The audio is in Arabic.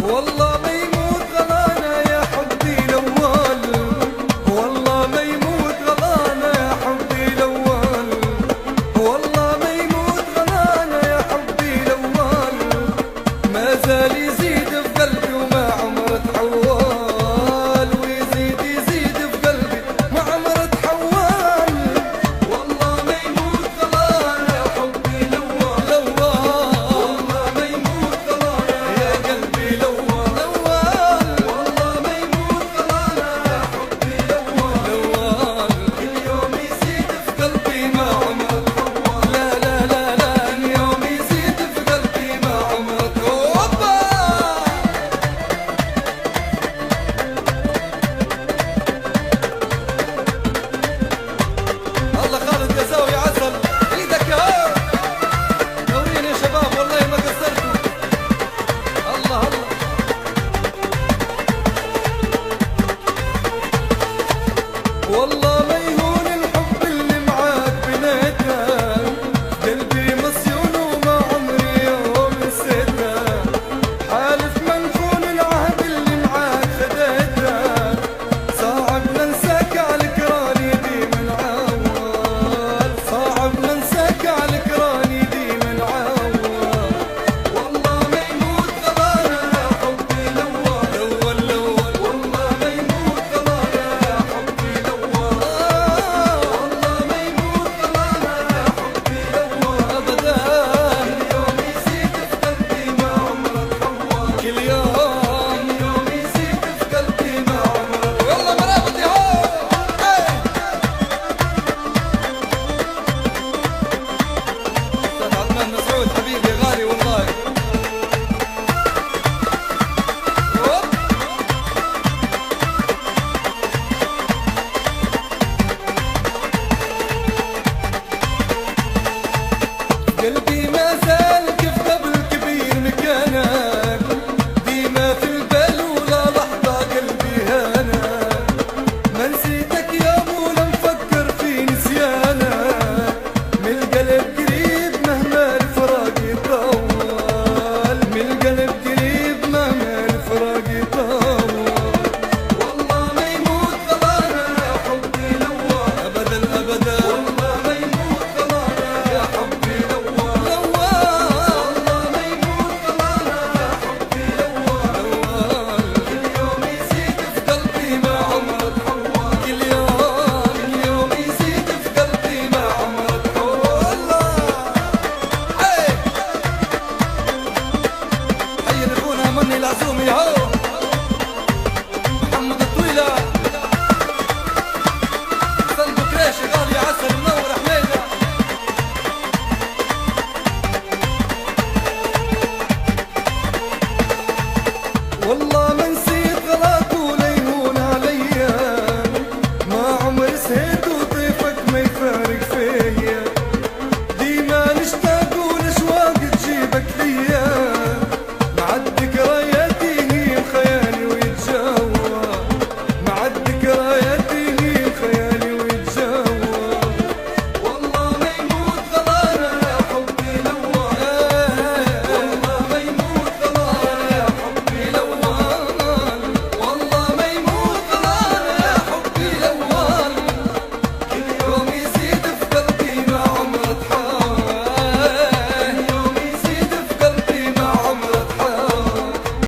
والله ما يموت غلانا يا حبي الأول، والله ما يموت غلانا يا حبي الأول، والله ما يموت غلانا يا حبي الأول، ما زال يزيد في قلبي وما عمره تحول، ويزيد يزيد في قلبي ما عمره تحول، والله ما يموت غلانا يا حبي الأول، والله ما يموت غلانا يا قلبي الأول، والله ما يموت غلانا يا حبي الأول، كل يوم يزيد في قلبي ما عمره تحول، لا لا لا لا اليوم يزيد في قلبي ما عمره تحول. الله خالد يا زاوي عسل ايدك يا هو نورين يا شباب والله ما قصرتوا. الله الله والله ما يهون الحب اللي معاك بنيته، قلبي مصيون وما عمري يوم نسيته، حالف منخون العهد اللي معاك خديته، صعب ننساك عالكران يديم العوال، صعب ننساك عالكران يديم العوال، والله ما يموت غلانا يا حبي الأول، والله ما يموت غلانا يا حبي الأول، والله ما يموت غلانا يا حبي الأول أبدا، كل يوم يزيد في قلبي ما عمره تحول، كل يوم يزيد في قلبي ما عمره تحول. والله مرابط يا هو أستاذ عدنان مسعود حبيبي غالي والله. هوب. قلبي ما زال كيف قبل كبير مكانك، ديما في البال ولا لحظة قلبي هانك، ما نسيتك يا مولا مفكر في نسيانك، من القلب قريب مهما الفراق يطول، من القلب قريب مهما الفراق يطول، والله ما يموت غلانا يا حبي الأول أبدا أبدا، والله ما يموت غلانا يا حبي الأول، والله ما يموت غلانا يا حبي الأول، كل يوم يزيد في قلبي ما عمره تحول، كل يوم يزيد في قلبي ما عمره تحول. حي اخونا مني العزومي هو